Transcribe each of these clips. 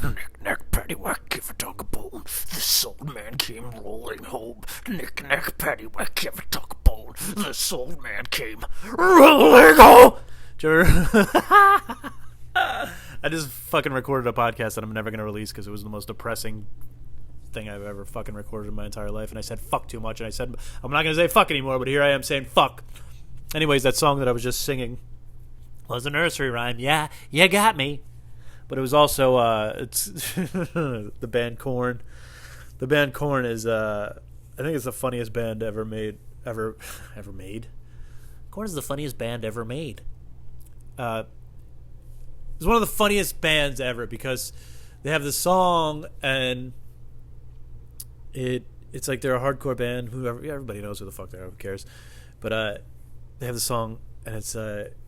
Knick, knack, paddywhack, give a dog a bone. This old man came rolling home. Knick, knack, paddywhack, give a dog a bone. This old man came rolling home. I just fucking recorded a podcast that I'm never going to release because it was the most depressing thing I've ever fucking recorded in my entire life. And I said fuck too much. And I said, I'm not going to say fuck anymore, but here I am saying fuck. Anyways, that song that I was just singing was a nursery rhyme. Yeah, you got me. But it was also, it's the band Korn. The band Korn is, I think it's the funniest band ever made. Ever made? Korn is the funniest band ever made. It's one of the funniest bands ever because they have this song and it's like they're a hardcore band. Everybody knows who the fuck they are. Who cares? But they have the song and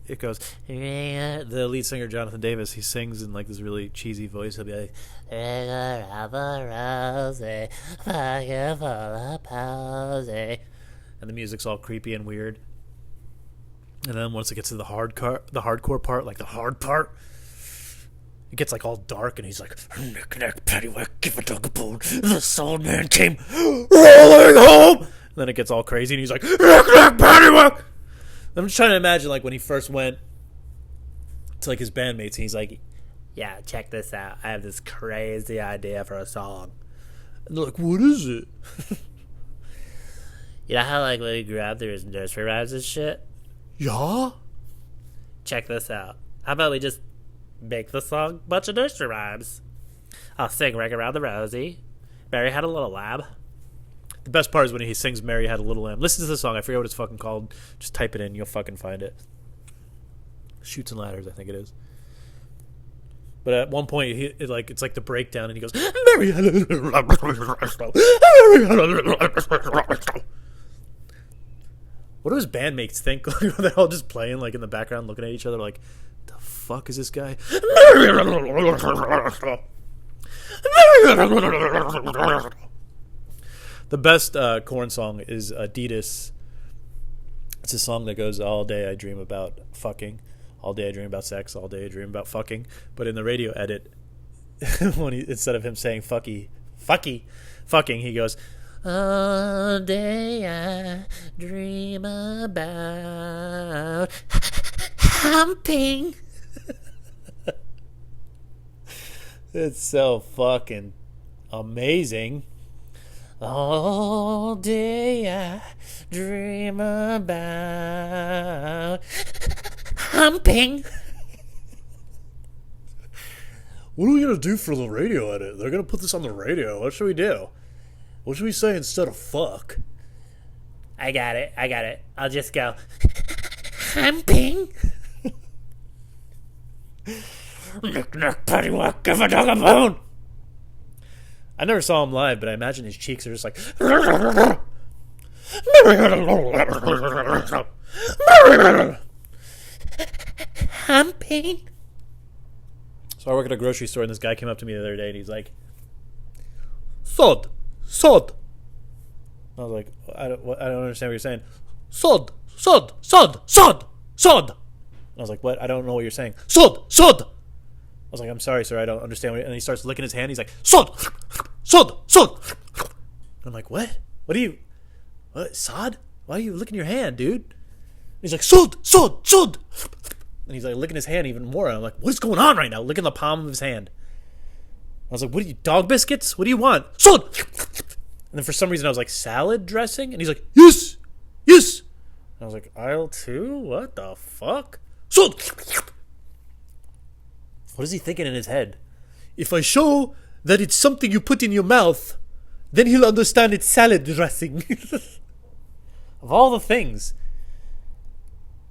it goes. The lead singer Jonathan Davis, he sings in like this really cheesy voice. He'll be like, and the music's all creepy and weird. And then once it gets to the hardcore part, like the hard part, it gets like all dark, and he's like, knick knack paddywhack, give a dog a bone. This old man came rolling home. And then it gets all crazy, and he's like, knick knack paddywhack. I'm just trying to imagine like when he first went to like his bandmates, and he's like, yeah, check this out. I have this crazy idea for a song. And they're like, what is it? You know how like when he grew up there was nursery rhymes and shit? Yeah? Check this out. How about we just make the song bunch of nursery rhymes? I'll sing Ring Around the Rosie. Mary Had a Little Lamb. The best part is when he sings Mary Had a Little Lamb. Listen to the song. I forget what it's fucking called. Just type it in. You'll fucking find it. Shoots and Ladders, I think it is. But at one point, it's like the breakdown, and he goes, Mary Had a Little Lamb. What do his bandmates think? They're all just playing like in the background, looking at each other like, the fuck is this guy? The best Korn song is Adidas. It's a song that goes, all day I dream about fucking, all day I dream about sex, all day I dream about fucking. But in the radio edit, instead of him saying fucking, he goes, all day I dream about humping. It's so fucking amazing. All day I dream about humping. What are we going to do for the radio edit? They're going to put this on the radio. What should we do? What should we say instead of fuck? I got it. I'll just go humping. Knick knack paddywhack, give a dog a bone. I never saw him live, but I imagine his cheeks are just like humping. So I work at a grocery store, and this guy came up to me the other day, and he's like, Sod. I was like, I don't understand what you're saying. Sod. I was like, what? I don't know what you're saying. Sod. I was like, I'm sorry, sir, I don't understand. And he starts licking his hand. He's like, Sod. I'm like, what? What? Sod? Why are you licking your hand, dude? And he's like, Sod. And he's like licking his hand even more. And I'm like, what is going on right now? Licking the palm of his hand. I was like, what are you, dog biscuits? What do you want? Sod. And then for some reason I was like, salad dressing? And he's like, yes. And I was like, aisle 2? What the fuck? Sod. What is he thinking in his head? If I show that it's something you put in your mouth, then he'll understand it's salad dressing. Of all the things.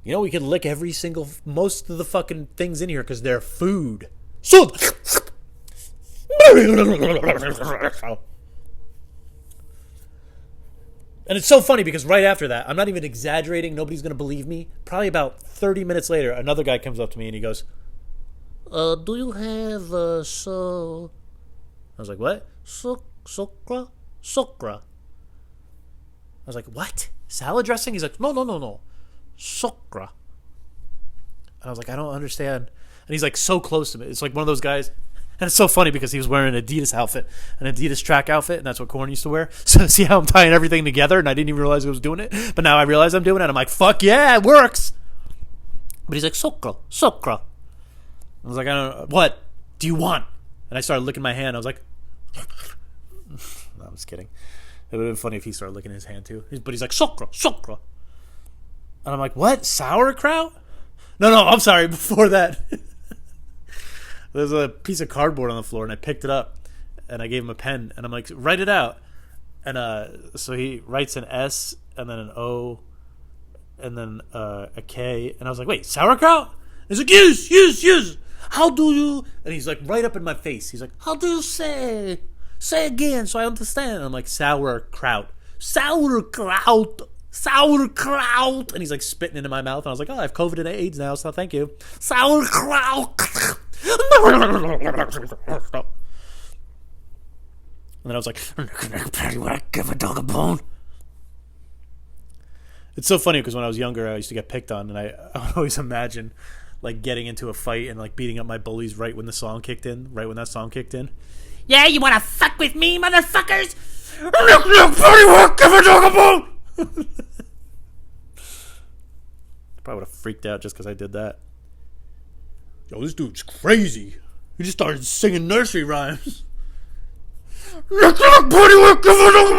You know, we can lick most of the fucking things in here because they're food. Sod. And it's so funny because right after that, I'm not even exaggerating, nobody's going to believe me. Probably about 30 minutes later, another guy comes up to me and he goes, do you have I was like, what? Sokra? I was like, what? Salad dressing? He's like, no. Sokra. And I was like, I don't understand. And he's like so close to me. It's like one of those guys And it's so funny because he was wearing an Adidas outfit, an Adidas track outfit, and that's what Korn used to wear. So see how I'm tying everything together, and I didn't even realize I was doing it. But now I realize I'm doing it, and I'm like, fuck yeah, it works. But he's like, sokra, sokra. I was like, I don't know. What do you want? And I started licking my hand. I was like, no, I'm just kidding. It would have been funny if he started licking his hand too. But he's like, sokra, sokra. And I'm like, what? Sauerkraut? No, I'm sorry. Before that. There's a piece of cardboard on the floor, and I picked it up, and I gave him a pen, and I'm like, write it out. And so he writes an S, and then an O, and then a K, and I was like, wait, sauerkraut? And he's like, yes. How do you? And he's like, right up in my face. He's like, how do you say? Say again, so I understand. And I'm like, sauerkraut. And he's like spitting into my mouth, and I was like, oh, I have COVID and AIDS now, so thank you. Sauerkraut. And then I was like, Paddy, would I give a dog a bone? it's so funny because when I was younger, I used to get picked on, and I would always imagine like getting into a fight and like beating up my bullies right when that song kicked in. Yeah, you wanna fuck with me, motherfuckers? Paddy, would I give a dog a bone? Probably would have freaked out just because I did that. Yo, this dude's crazy. He just started singing nursery rhymes. Paddy, would I give a dog a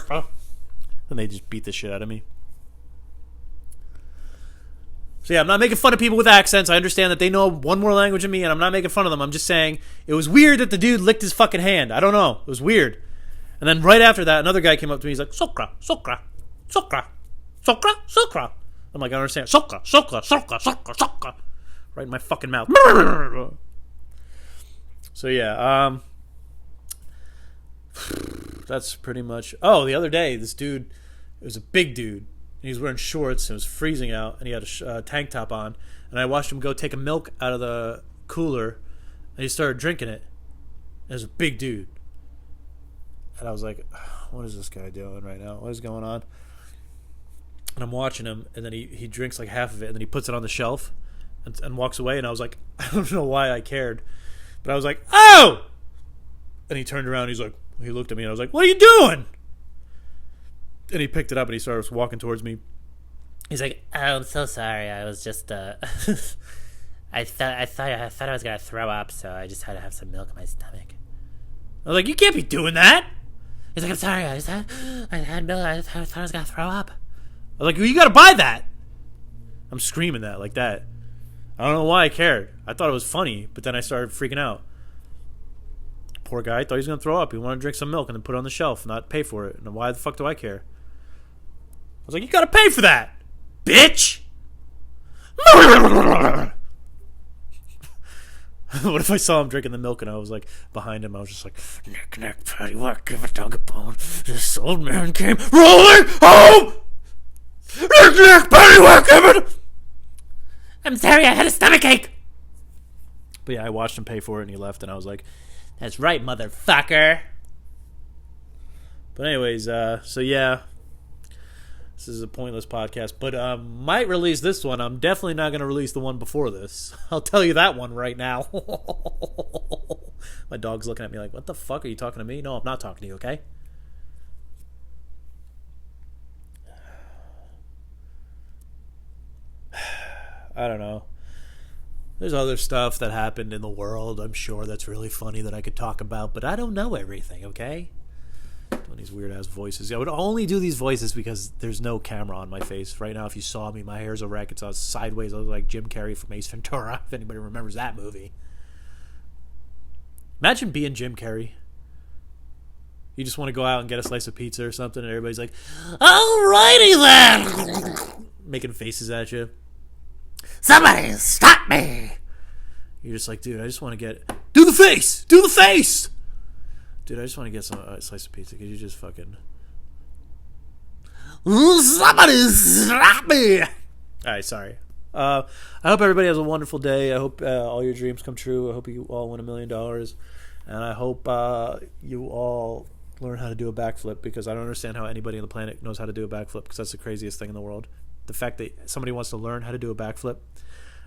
bone? And they just beat the shit out of me. So yeah, I'm not making fun of people with accents. I understand that they know one more language than me, and I'm not making fun of them. I'm just saying it was weird that the dude licked his fucking hand. I don't know. It was weird. And then right after that, another guy came up to me. He's like, sokra, sokra, sokra, sokra, sokra. I'm like, I don't understand. Sokra, sokra, sokra, sokra, sokra. Right in my fucking mouth. So yeah, that's pretty much. Oh, the other day, this dude, it was a big dude. And he was wearing shorts. And it was freezing out, and he had a tank top on. And I watched him go take a milk out of the cooler, and he started drinking it. And it was a big dude. And I was like, what is this guy doing right now? What is going on? And I'm watching him, and then he drinks like half of it, and then he puts it on the shelf and walks away. And I was like, I don't know why I cared, but I was like, oh! And he turned around, he looked at me, and I was like, what are you doing? And he picked it up, and he started walking towards me. He's like, oh, I'm so sorry. I was just, I thought I was gonna throw up, so I just had to have some milk in my stomach. I was like, you can't be doing that. He's like, I'm sorry. I had milk. I thought I was gonna throw up. I was like, well, you gotta buy that. I'm screaming that like that. I don't know why I cared. I thought it was funny, but then I started freaking out. Poor guy, thought he was gonna throw up. He wanted to drink some milk and then put it on the shelf, and not pay for it. And why the fuck do I care? I was like, you gotta pay for that, bitch. What if I saw him drinking the milk and I was like behind him? I was just like, Knack, Paddy, would I give a dog a bone? This old man came rolling home. Knack, Paddy, would I give it? I'm sorry. I had a stomachache. but yeah, I watched him pay for it and he left, and I was like, That's right, motherfucker. but anyways, so yeah, this is a pointless podcast, but might release this one. I'm definitely not going to release the one before this. I'll tell you that one right now. My dog's looking at me like, what the fuck, are you talking to me? No, I'm not talking to you, okay? I don't know. There's other stuff that happened in the world, I'm sure, that's really funny that I could talk about, but I don't know everything, okay? Doing these weird-ass voices. I would only do these voices because there's no camera on my face. Right now, if you saw me, my hair's a wreck. It's all sideways. I look like Jim Carrey from Ace Ventura, if anybody remembers that movie. Imagine being Jim Carrey. You just want to go out and get a slice of pizza or something, and everybody's like, alrighty then! Making faces at you. Somebody stop me! You're just like, dude, I just want to get... Do the face! Do the face! Dude, I just want to get some slice of pizza. Could you just fucking... Somebody stop me! Alright, sorry. I hope everybody has a wonderful day. I hope all your dreams come true. I hope you all win $1 million. And I hope you all learn how to do a backflip, because I don't understand how anybody on the planet knows how to do a backflip, because that's the craziest thing in the world. The fact that somebody wants to learn how to do a backflip.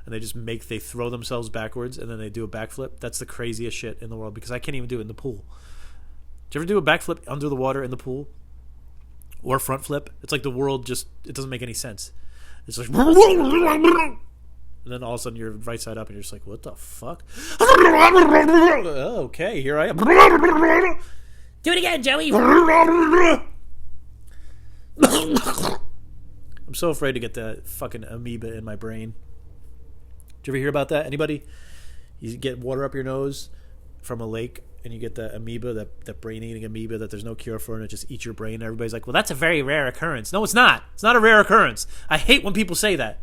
and they throw themselves backwards and then they do a backflip. That's the craziest shit in the world because I can't even do it in the pool. Do you ever do a backflip under the water in the pool? Or front flip? It's like the world it doesn't make any sense. It's like, and then all of a sudden you're right side up and you're just like, what the fuck? Okay, here I am. Do it again, Joey. I'm so afraid to get that fucking amoeba in my brain. Did you ever hear about that? Anybody? You get water up your nose from a lake and you get the amoeba, that brain-eating amoeba that there's no cure for, and it just eats your brain. And everybody's like, well, that's a very rare occurrence. No, it's not. It's not a rare occurrence. I hate when people say that.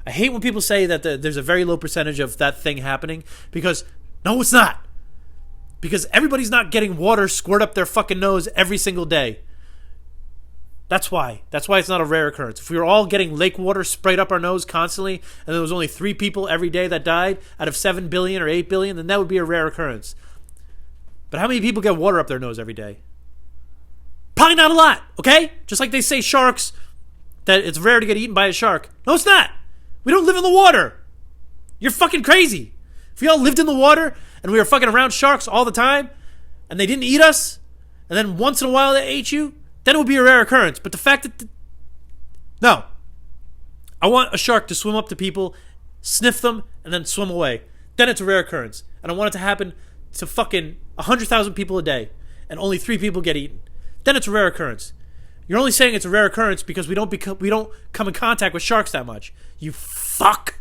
I hate when people say that there's a very low percentage of that thing happening because, no, it's not. Because everybody's not getting water squirt up their fucking nose every single day. That's why. That's why it's not a rare occurrence. If we were all getting lake water sprayed up our nose constantly and there was only 3 people every day that died out of 7 billion or 8 billion, then that would be a rare occurrence. But how many people get water up their nose every day? Probably not a lot, okay? Just like they say sharks, that it's rare to get eaten by a shark. No, it's not. We don't live in the water. You're fucking crazy. If we all lived in the water and we were fucking around sharks all the time and they didn't eat us and then once in a while they ate you, then it would be a rare occurrence. But the fact that... No. I want a shark to swim up to people, sniff them, and then swim away. Then it's a rare occurrence. And I want it to happen to fucking 100,000 people a day and only 3 people get eaten. Then it's a rare occurrence. You're only saying it's a rare occurrence because we don't come in contact with sharks that much. You fuck.